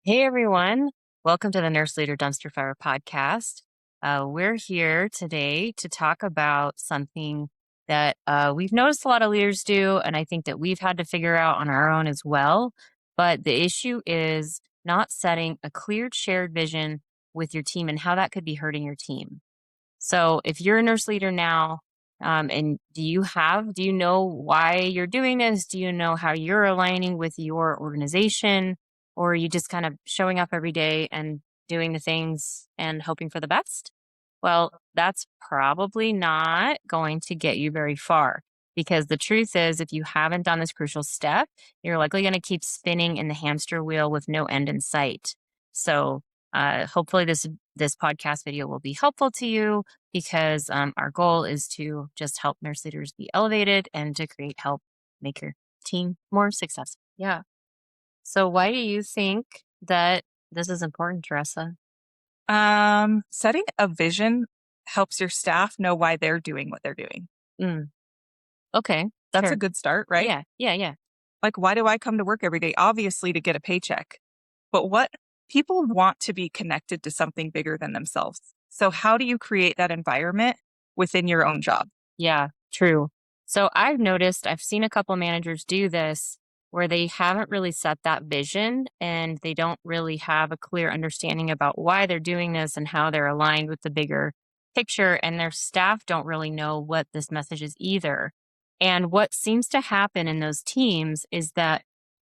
Hey everyone, welcome to the Nurse Leader Dumpster Fire podcast. We're here today to talk about something that we've noticed a lot of leaders do, and I think that we've had to figure out on our own as well. But the issue is not setting a clear shared vision with your team and how that could be hurting your team. So if you're a nurse leader now, and do you know why you're doing this? Do you know how you're aligning with your organization? Or are you just kind of showing up every day and doing the things and hoping for the best? Well, that's probably not going to get you very far because the truth is, if you haven't done this crucial step, you're likely going to keep spinning in the hamster wheel with no end in sight. So, hopefully, this podcast video will be helpful to you because our goal is to just help nurse leaders be elevated and to help make your team more successful. Yeah. So why do you think that this is important, Teresa? Setting a vision helps your staff know why they're doing what they're doing. Mm. Okay. That's Sure. a good start, right? Yeah. Like, why do I come to work every day? Obviously, to get a paycheck. But what people want to be connected to something bigger than themselves. So, how do you create that environment within your own job? Yeah, true. So I've seen a couple managers do this where they haven't really set that vision and they don't really have a clear understanding about why they're doing this and how they're aligned with the bigger picture. And their staff don't really know what this message is either. And what seems to happen in those teams is that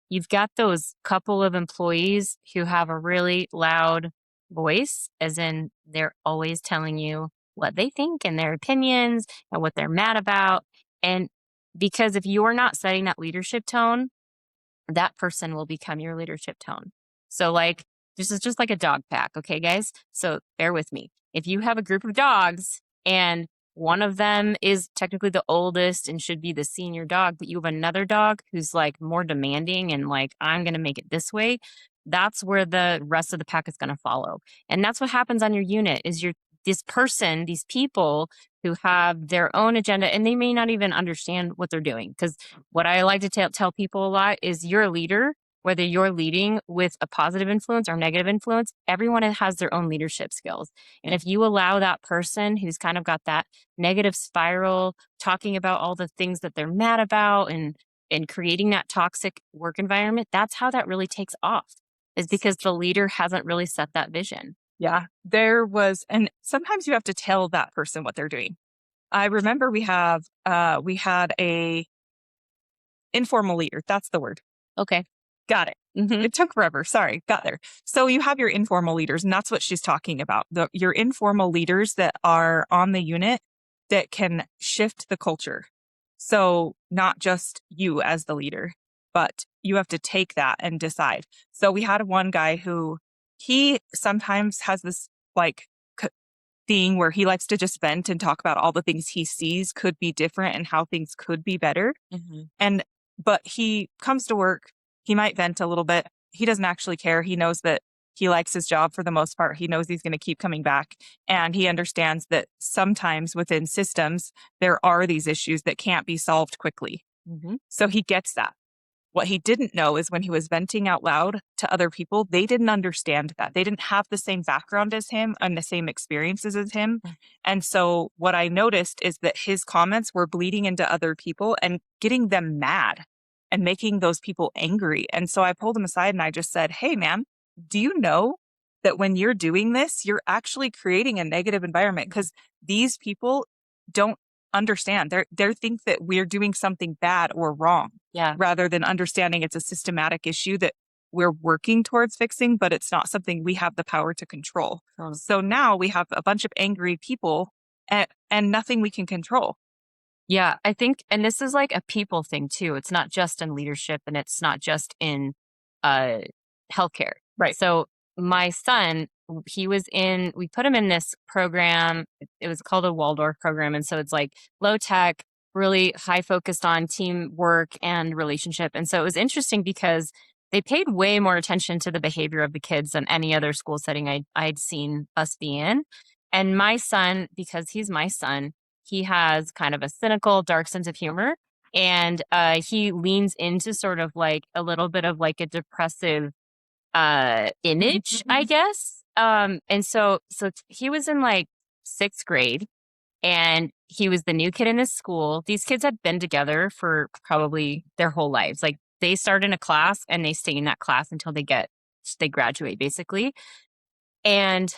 you've got those couple of employees who have a really loud voice, as in they're always telling you what they think and their opinions and what they're mad about. And because if you're not setting that leadership tone, that person will become your leadership tone. So, like, this is just like a dog pack, okay, guys? So, bear with me. If you have a group of dogs and one of them is technically the oldest and should be the senior dog, but you have another dog who's like more demanding and like, I'm going to make it this way, that's where the rest of the pack is going to follow. And that's what happens on your unit is these people who have their own agenda and they may not even understand what they're doing. Because what I like to tell people a lot is you're a leader, whether you're leading with a positive influence or negative influence, everyone has their own leadership skills. And if you allow that person who's kind of got that negative spiral, talking about all the things that they're mad about and creating that toxic work environment, that's how that really takes off, is because the leader hasn't really set that vision. Yeah, and sometimes you have to tell that person what they're doing. I remember we had a informal leader. That's the word. Okay. Got it. Mm-hmm. It took forever. Sorry, got there. So you have your informal leaders, and that's what she's talking about. Your informal leaders that are on the unit that can shift the culture. So not just you as the leader, but you have to take that and decide. So we had one guy who he sometimes has this like thing where he likes to just vent and talk about all the things he sees could be different and how things could be better. Mm-hmm. But he comes to work, he might vent a little bit. He doesn't actually care. He knows that he likes his job for the most part. He knows he's going to keep coming back. And he understands that sometimes within systems, there are these issues that can't be solved quickly. Mm-hmm. So he gets that. What he didn't know is when he was venting out loud to other people, they didn't understand that. They didn't have the same background as him and the same experiences as him. And so what I noticed is that his comments were bleeding into other people and getting them mad and making those people angry. And so I pulled him aside and I just said, "Hey, man, do you know that when you're doing this, you're actually creating a negative environment? Because these people don't understand. They think that we're doing something bad or wrong." Yeah. Rather than understanding it's a systematic issue that we're working towards fixing, but it's not something we have the power to control. So now we have a bunch of angry people and nothing we can control. Yeah, I think, and this is like a people thing too. It's not just in leadership and it's not just in uh, healthcare. Right. So my son, we put him in this program. It was called a Waldorf program. And so it's like low tech, really high focused on teamwork and relationship. And so it was interesting because they paid way more attention to the behavior of the kids than any other school setting I'd seen us be in. And my son, because he's my son, he has kind of a cynical, dark sense of humor. And he leans into sort of like a little bit of like a depressive image, I guess. And so he was in like sixth grade, and he was the new kid in his school. These kids had been together for probably their whole lives. Like they start in a class and they stay in that class until they graduate basically. And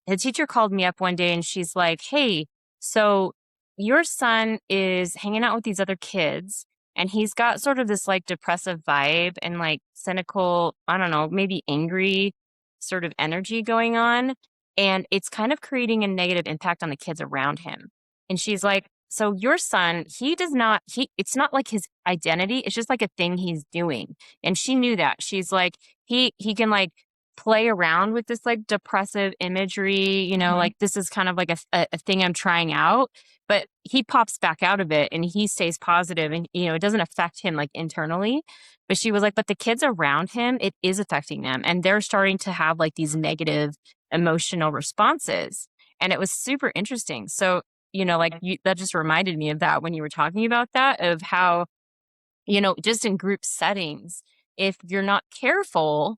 the teacher called me up one day and she's like, "Hey, so your son is hanging out with these other kids and he's got sort of this like depressive vibe and like cynical, I don't know, maybe angry sort of energy going on. And it's kind of creating a negative impact on the kids around him." And she's like, "So your son, it's not like his identity. It's just like a thing he's doing." And she knew that. She's like, he can like play around with this like depressive imagery, Mhm. like this is kind of like a thing I'm trying out, but he pops back out of it and he stays positive and, it doesn't affect him like internally. But she was like, but the kids around him, it is affecting them and they're starting to have like these negative emotional responses. And it was super interesting. So, that just reminded me of that when you were talking about that, of how, just in group settings, if you're not careful,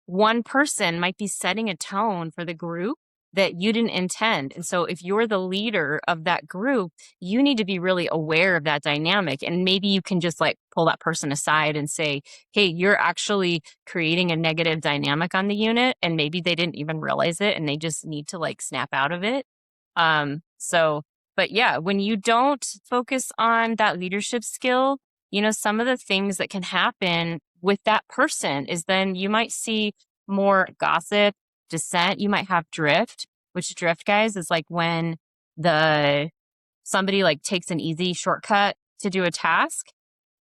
one person might be setting a tone for the group that you didn't intend. And so if you're the leader of that group, you need to be really aware of that dynamic. And maybe you can just like pull that person aside and say, "Hey, you're actually creating a negative dynamic on the unit." And maybe they didn't even realize it and they just need to like snap out of it. But yeah, when you don't focus on that leadership skill, some of the things that can happen with that person is then you might see more gossip, dissent. You might have drift, which drift, guys, is like when the somebody like takes an easy shortcut to do a task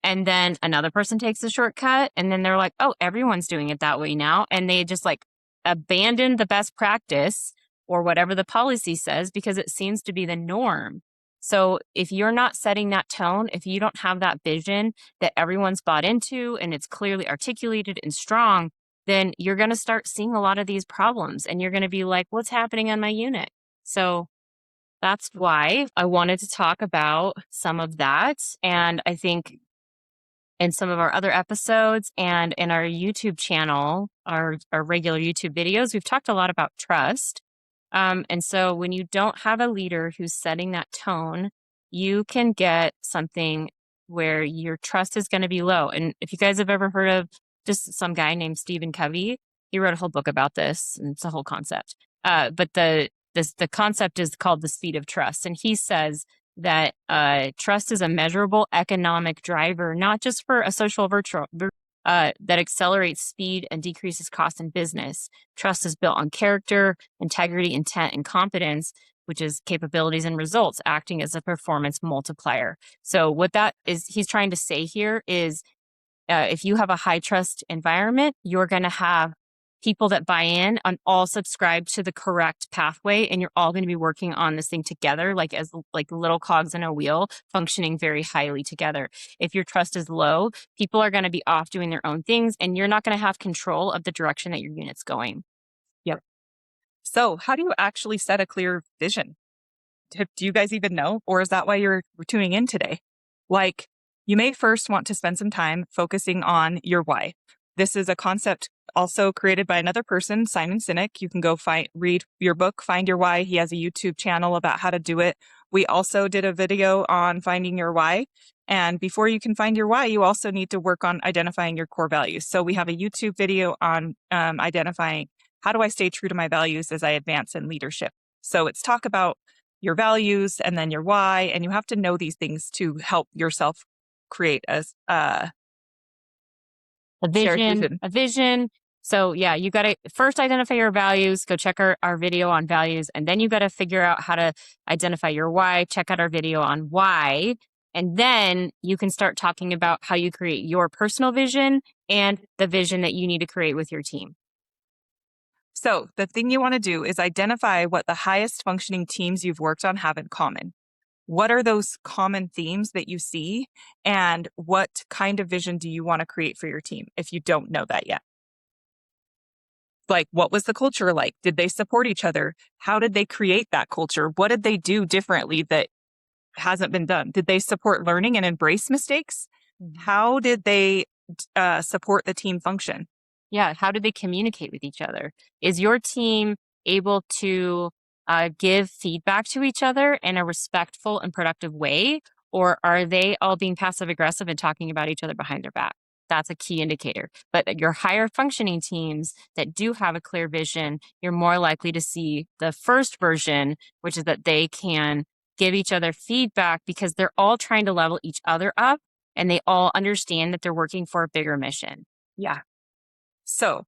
and then another person takes the shortcut and then they're like, "Oh, everyone's doing it that way now." And they just like abandon the best practice or whatever the policy says because it seems to be the norm. So if you're not setting that tone, if you don't have that vision that everyone's bought into and it's clearly articulated and strong, then you're going to start seeing a lot of these problems and you're going to be like, "What's happening on my unit?" So that's why I wanted to talk about some of that. And I think in some of our other episodes and in our YouTube channel, our regular YouTube videos, we've talked a lot about trust. And so when you don't have a leader who's setting that tone, you can get something where your trust is going to be low. And if you guys have ever heard of just some guy named Stephen Covey, he wrote a whole book about this, and it's a whole concept. But the concept is called the speed of trust, and he says that trust is a measurable economic driver, not just for a social that accelerates speed and decreases cost in business. Trust is built on character, integrity, intent, and competence, which is capabilities and results acting as a performance multiplier. So what that is he's trying to say here is if you have a high trust environment, you're going to have people that buy in and all subscribe to the correct pathway, and you're all going to be working on this thing together, like as like little cogs in a wheel, functioning very highly together. If your trust is low, people are going to be off doing their own things, and you're not going to have control of the direction that your unit's going. Yep. So, how do you actually set a clear vision? Do you guys even know? Or is that why you're tuning in today? Like, you may first want to spend some time focusing on your why. This is a concept also created by another person, Simon Sinek. You can go read your book, Find Your Why. He has a YouTube channel about how to do it. We also did a video on finding your why. And before you can find your why, you also need to work on identifying your core values. So we have a YouTube video on identifying how do I stay true to my values as I advance in leadership. So it's talk about your values and then your why, and you have to know these things to help yourself create a A shared vision, vision. a vision. So yeah, you got to first identify your values, go check our video on values, and then you got to figure out how to identify your why, check out our video on why, and then you can start talking about how you create your personal vision and the vision that you need to create with your team. So the thing you want to do is identify what the highest functioning teams you've worked on have in common. What are those common themes that you see? And what kind of vision do you want to create for your team if you don't know that yet? Like, what was the culture like? Did they support each other? How did they create that culture? What did they do differently that hasn't been done? Did they support learning and embrace mistakes? How did they support the team function? Yeah. How do they communicate with each other? Is your team able to give feedback to each in a respectful and productive way? Or are they all being passive aggressive and talking about each other behind their back? That's a key indicator. But your higher functioning teams that do have a clear vision, you're more likely to see the first version, which is that they can give each other feedback because they're all trying to level each other up and they all understand that they're working for a bigger mission. Yeah. So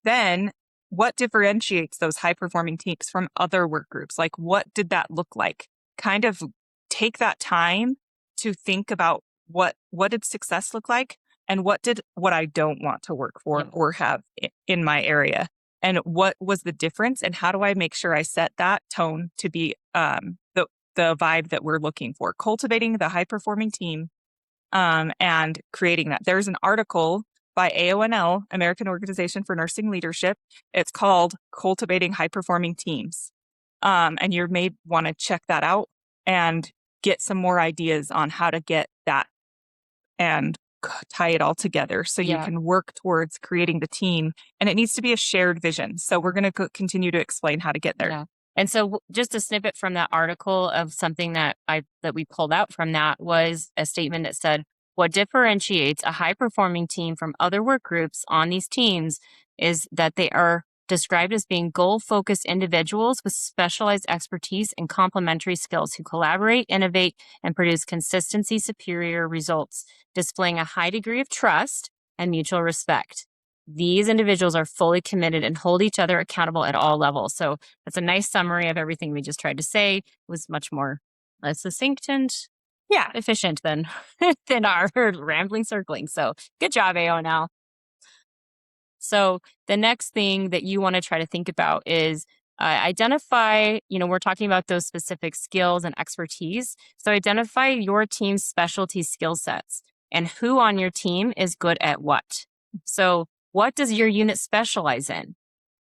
then what differentiates those high performing teams from other work groups? Like, what did that look like? Kind of take that time to think about what did success look like and what I don't want to work for or have in my area. And what was the difference? And how do I make sure I set that tone to be the vibe that we're looking for? Cultivating the high performing team and creating that. There's an article by AONL, American Organization for Nursing Leadership. It's called Cultivating High Performing Teams. And you may want to check that out and get some more ideas on how to get that and tie it all together so you can work towards creating the team. And it needs to be a shared vision. So we're going to continue to explain how to get there. Yeah. And so just a snippet from that article of something that we pulled out from that was a statement that said, what differentiates a high performing team from other work groups on these teams is that they are described as being goal focused individuals with specialized expertise and complementary skills who collaborate, innovate, and produce consistency superior results, displaying a high degree of trust and mutual respect. These individuals are fully committed and hold each other accountable at all levels. So that's a nice summary of everything we just tried to say. It was much more succinct and efficient than than our rambling circling. So good job, AONL. So the next thing that you want to try to think about is identify, we're talking about those specific skills and expertise. So identify your team's specialty skill sets and who on your team is good at what. So what does your unit specialize in?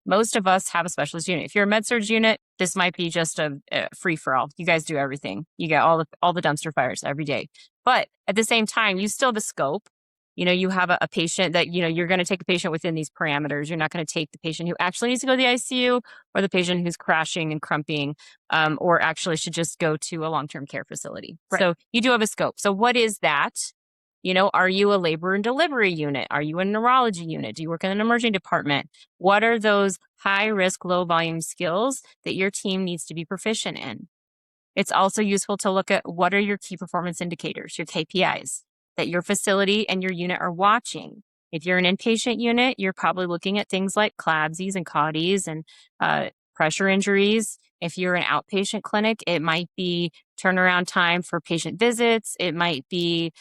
Most of us have a specialist unit. If you're a med-surg unit, this might be just a free-for-all. You guys do everything. You get all the dumpster fires every day. But at the same time, you still have a scope. You have a patient that, you're going to take a patient within these parameters. You're not going to take the patient who actually needs to go to the ICU or the patient who's crashing and crumping or actually should just go to a long-term care facility. Right. So you do have a scope. So what is that? Are you a labor and delivery unit? Are you a neurology unit? Do you work in an emergency department? What are those high risk, low volume skills that your team needs to be proficient in? It's also useful to look at what are your key performance indicators, your KPIs, that your facility and your unit are watching. If you're an inpatient unit, you're probably looking at things like CLABSIs and CAUTIs and pressure injuries. If you're an outpatient clinic, it might be turnaround time for patient visits. It might be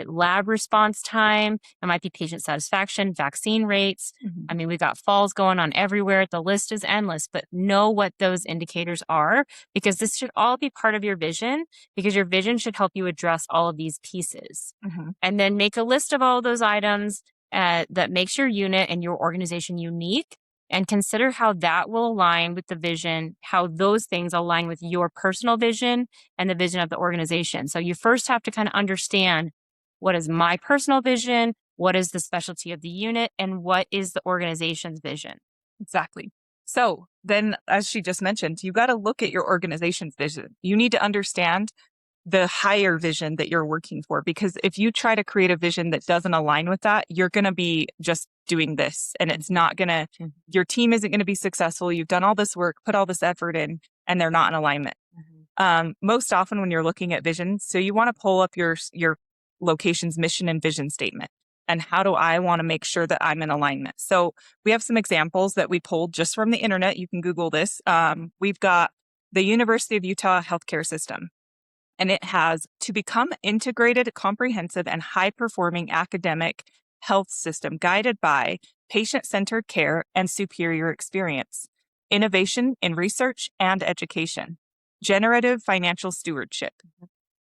lab response time. It might be patient satisfaction, vaccine rates. Mm-hmm. I mean, we've got falls going on everywhere. The list is endless, but know what those indicators are because this should all be part of your vision because your vision should help you address all of these pieces. Mm-hmm. And then make a list of all of those items that makes your unit and your organization unique and consider how that will align with the vision, how those things align with your personal vision and the vision of the organization. So you first have to kind of understand what is my personal vision, what is the specialty of the unit, and what is the organization's vision. Exactly. So then, as she just mentioned, you got to look at your organization's vision. You need to understand the higher vision that you're working for, because if you try to create a vision that doesn't align with that, you're going to be just doing this and it's not going to, your team isn't going to be successful. You've done all this work, put all this effort in, and they're not in alignment. Mm-hmm. Most often when you're looking at vision, so you want to pull up your location's mission and vision statement. And how do I want to make sure that I'm in alignment? So we have some examples that we pulled just from the internet. You can Google this. We've got the University of Utah healthcare system. And it has to become integrated, comprehensive, and high-performing academic health system guided by patient-centered care and superior experience, innovation in research and education, generative financial stewardship.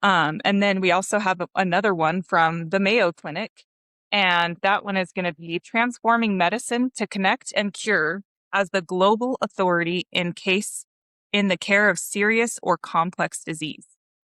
And then we also have another one from the Mayo Clinic, and that one is going to be transforming medicine to connect and cure as the global authority in the care of serious or complex disease.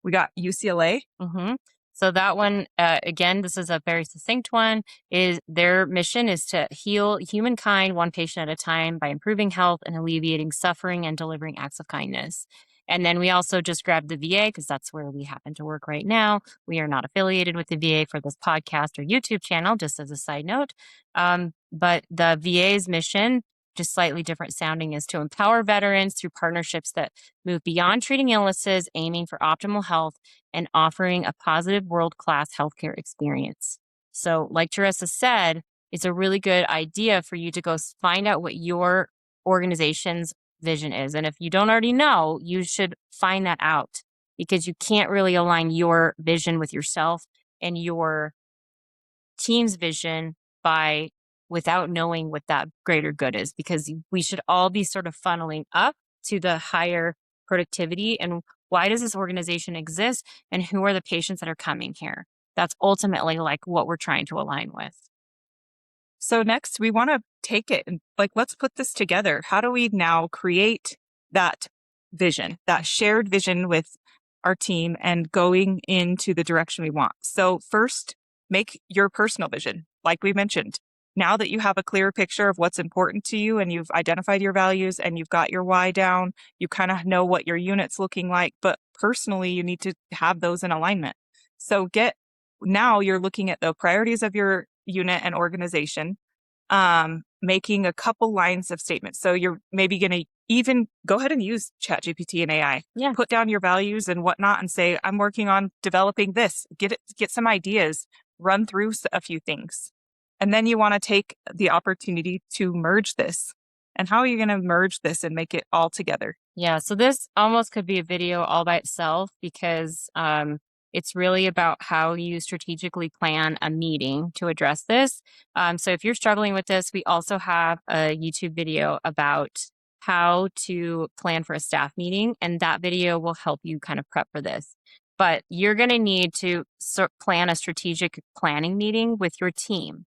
We got UCLA. Mm-hmm. So that one, again, this is a very succinct one, is their mission is to heal humankind one patient at a time by improving health and alleviating suffering and delivering acts of kindness. And then we also just grabbed the VA because that's where we happen to work right now. We are not affiliated with the VA for this podcast or YouTube channel, just as a side note. But the VA's mission, just slightly different sounding, is to empower veterans through partnerships that move beyond treating illnesses, aiming for optimal health and offering a positive world class healthcare experience. So, like Teresa said, it's a really good idea for you to go find out what your organization's vision is. And if you don't already know, you should find that out because you can't really align your vision with yourself and your team's vision by without knowing what that greater good is because we should all be sort of funneling up to the higher productivity and why does this organization exist and who are the patients that are coming here. That's ultimately like what we're trying to align with. So next, we want to take it and like, let's put this together. How do we now create that vision, that shared vision with our team and going into the direction we want? So first, make your personal vision. Like we mentioned, now that you have a clear picture of what's important to you and you've identified your values and you've got your why down, you kind of know what your unit's looking like, but personally, you need to have those in alignment. So now you're looking at the priorities of your unit and organization, making a couple lines of statements. So you're maybe going to even go ahead and use ChatGPT and AI. Yeah. Put down your values and whatnot and say, I'm working on developing this. Get some ideas, run through a few things. And then you want to take the opportunity to merge this. And how are you going to merge this and make it all together? Yeah. So this almost could be a video all by itself because it's really about how you strategically plan a meeting to address this. So if you're struggling with this, we also have a YouTube video about how to plan for a staff meeting, and that video will help you kind of prep for this. But you're going to need to plan a strategic planning meeting with your team.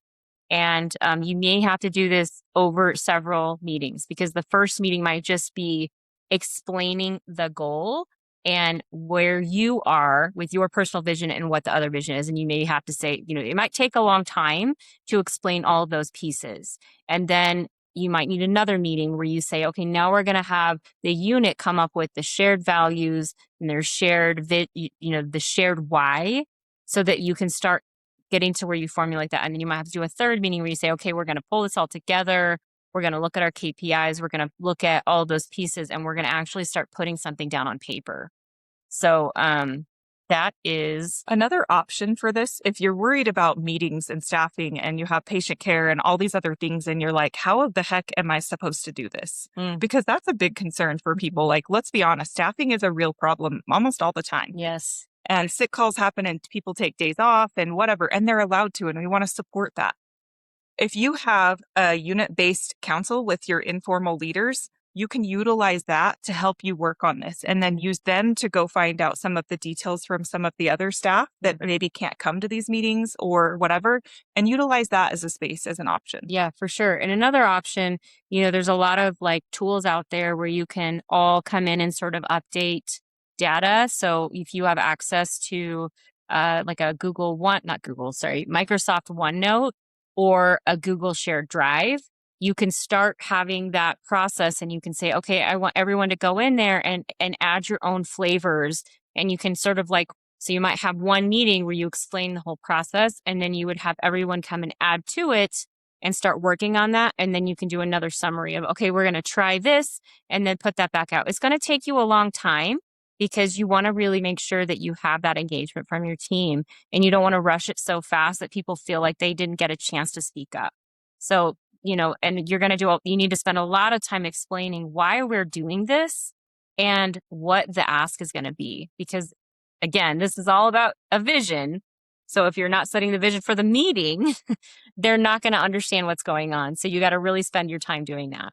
And you may have to do this over several meetings because the first meeting might just be explaining the goal and where you are with your personal vision and what the other vision is. And you may have to say, it might take a long time to explain all of those pieces. And then you might need another meeting where you say, okay, now we're going to have the unit come up with the shared values and their shared, the shared why so that you can start getting to where you formulate that. And then you might have to do a third meeting where you say, okay, we're going to pull this all together. We're going to look at our KPIs. We're going to look at all those pieces and we're going to actually start putting something down on paper. So that is another option for this. If you're worried about meetings and staffing and you have patient care and all these other things, and you're like, how the heck am I supposed to do this? Because that's a big concern for people. Like, let's be honest, staffing is a real problem almost all the time. Yes. And sick calls happen and people take days off and whatever, and they're allowed to, and we want to support that. If you have a unit-based council with your informal leaders, you can utilize that to help you work on this and then use them to go find out some of the details from some of the other staff that maybe can't come to these meetings or whatever, and utilize that as a space, as an option. Yeah, for sure. And another option, there's a lot of like tools out there where you can all come in and sort of update data. So if you have access to like a Microsoft OneNote or a Google Shared Drive, you can start having that process and you can say, okay, I want everyone to go in there and add your own flavors. And you can sort of so you might have one meeting where you explain the whole process and then you would have everyone come and add to it and start working on that. And then you can do another summary of, okay, we're going to try this and then put that back out. It's going to take you a long time because you want to really make sure that you have that engagement from your team and you don't want to rush it so fast that people feel like they didn't get a chance to speak up. So, and you're going to you need to spend a lot of time explaining why we're doing this and what the ask is going to be. Because again, this is all about a vision. So if you're not setting the vision for the meeting, they're not going to understand what's going on. So you got to really spend your time doing that.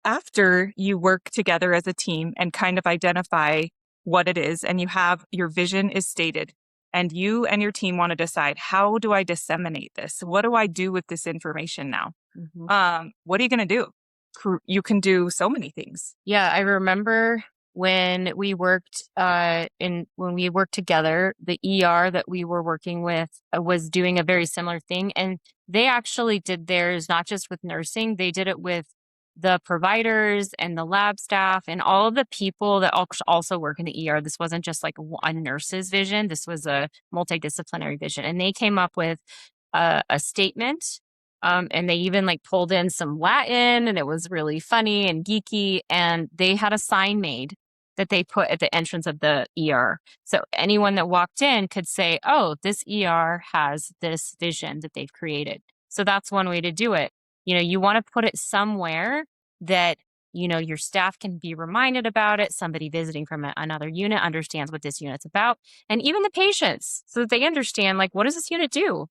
After you work together as a team and kind of identify what it is and you have your vision is stated and you and your team want to decide, how do I disseminate this? What do I do with this information now? Mm-hmm. What are you going to do? You can do so many things. Yeah, I remember when we worked when we worked together, the ER that we were working with was doing a very similar thing, and they actually did theirs not just with nursing, they did it with the providers and the lab staff and all of the people that also work in the ER. This wasn't just like a nurse's vision, this was a multidisciplinary vision. And they came up with a statement. And they even like pulled in some Latin and it was really funny and geeky. And they had a sign made that they put at the entrance of the ER. So anyone that walked in could say, oh, this ER has this vision that they've created. So that's one way to do it. You want to put it somewhere that, your staff can be reminded about it. Somebody visiting from another unit understands what this unit's about. And even the patients, so that they understand, like, what does this unit do?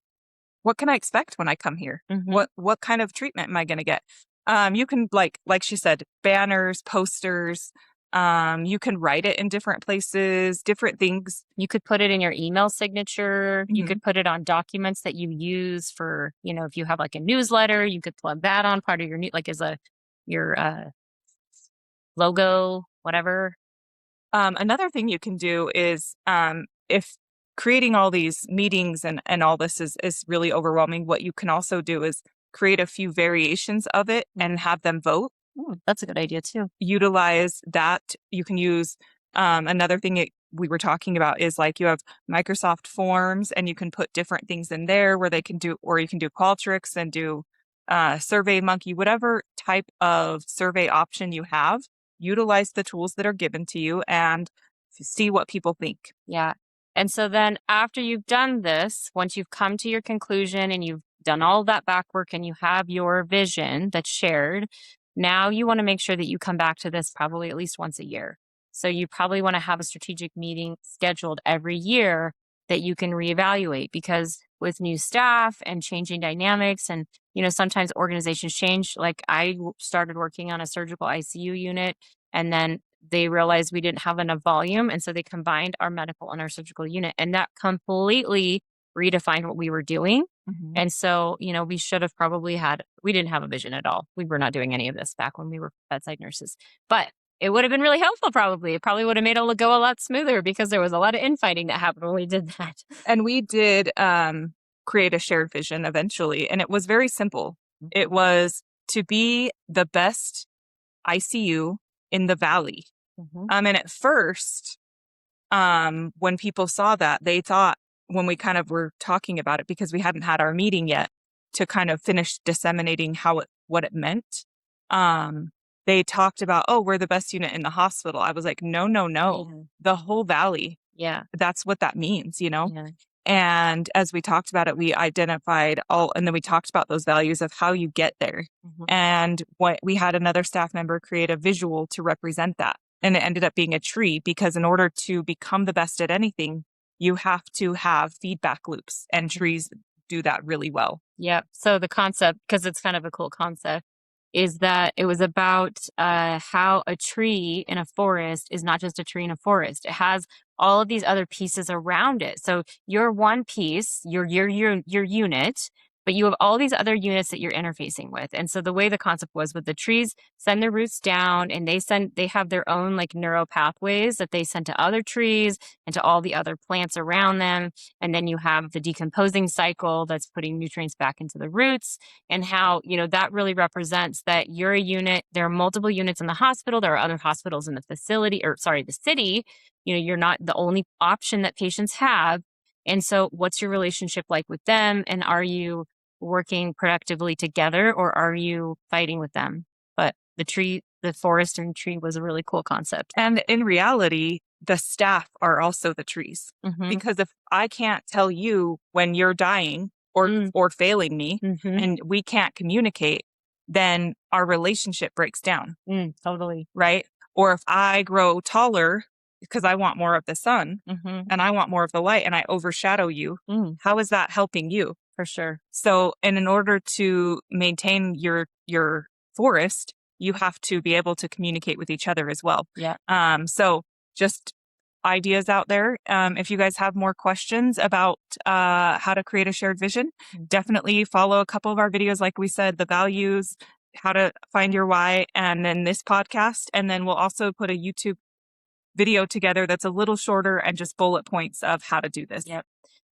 What can I expect when I come here? Mhm. What kind of treatment am I going to get? You can like she said, banners, posters. You can write it in different places, different things. You could put it in your email signature. You Mhm. could put it on documents that you use for, if you have like a newsletter, you could plug that on part of your like as your logo, whatever. Another thing you can do is if creating all these meetings and all this is really overwhelming, what you can also do is create a few variations of it and have them vote. Ooh, that's a good idea too. Utilize that. You can use another thing we were talking about is like you have Microsoft Forms and you can put different things in there where they can do, or you can do Qualtrics and do Survey Monkey, whatever type of survey option you have. Utilize the tools that are given to you and see what people think. Yeah. And so then after you've done this, once you've come to your conclusion and you've done all that back work and you have your vision that's shared, now you want to make sure that you come back to this probably at least once a year. So you probably want to have a strategic meeting scheduled every year that you can reevaluate because with new staff and changing dynamics and sometimes organizations change. Like started working on a surgical ICU unit and then they realized we didn't have enough volume. And so they combined our medical and our surgical unit. And that completely redefined what we were doing. Mhm. And so, we didn't have a vision at all. We were not doing any of this back when we were bedside nurses. But it would have been really helpful, probably. It probably would have made it go a lot smoother because there was a lot of infighting that happened when we did that. And we did create a shared vision eventually, and it was very simple. It was to be the best ICU in the valley. Mhm. And at first, when people saw that, they thought when we kind of were talking about it, because we hadn't had our meeting yet to kind of finish disseminating what it meant. They talked about, oh, we're the best unit in the hospital. I was like, no, no, no, Yeah. the whole valley. Yeah. That's what that means, Yeah. And as we talked about it, we identified and then we talked about those values of how you get there. Mhm. And what we had another staff member create a visual to represent that. And it ended up being a tree because in order to become the best at anything, you have to have feedback loops and trees do that really well. Yep. So the concept, because it's kind of a cool concept, is that it was about how a tree in a forest is not just a tree in a forest. It has all of these other pieces around it. So you're one piece, your unit, but you have all these other units that you're interfacing with. And so the way the concept was with the trees send their roots down and they have their own like neural pathways that they send to other trees and to all the other plants around them. And then you have the decomposing cycle that's putting nutrients back into the roots and how, that really represents that you're a unit. There are multiple units in the hospital. There are other hospitals in the facility or sorry, the city. You're not the only option that patients have. And so what's your relationship like with them? And are you working productively together or are you fighting with them? But the forest and tree was a really cool concept. And in reality, the staff are also the trees. Mhm. Because if I can't tell you when you're dying or failing me Mhm. and we can't communicate, then our relationship breaks down, Totally. right? Or if I grow taller because I want more of the sun Mhm. and I want more of the light and I overshadow you, how is that helping you? For sure. So, and in order to maintain your forest, you have to be able to communicate with each other as well. Yeah. So just ideas out there. If you guys have more questions about how to create a shared vision, definitely follow a couple of our videos. Like we said, the values, how to find your why, and then this podcast. And then we'll also put a YouTube video together that's a little shorter and just bullet points of how to do this. Yep.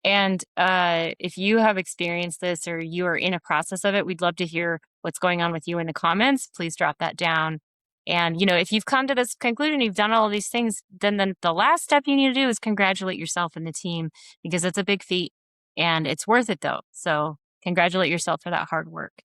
And if you have experienced this or you are in a process of it, we'd love to hear what's going on with you in the comments. Please drop that down. And, if you've come to this conclusion, you've done all of these things, then the last step you need to do is congratulate yourself and the team, because it's a big feat and it's worth it though. So congratulate yourself for that hard work.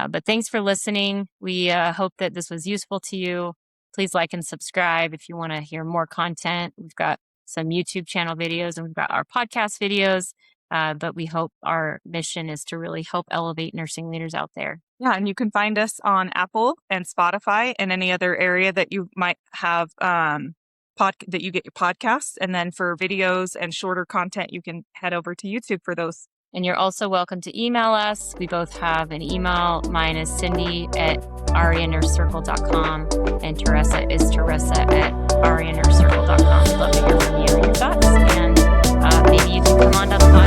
But thanks for listening. We hope that this was useful to you. Please like and subscribe if you want to hear more content. We've got some YouTube channel videos and we've got our podcast videos. But we hope our mission is to really help elevate nursing leaders out there. Yeah, and you can find us on Apple and Spotify and any other area that you might have that you get your podcasts. And then for videos and shorter content, you can head over to YouTube for those. And you're also welcome to email us. We both have an email. Mine is cindy@arianursecircle.com and Taresa is Taresa@arianursecircle.com. We'd love to hear from you and your thoughts. And maybe you can come on to the podcast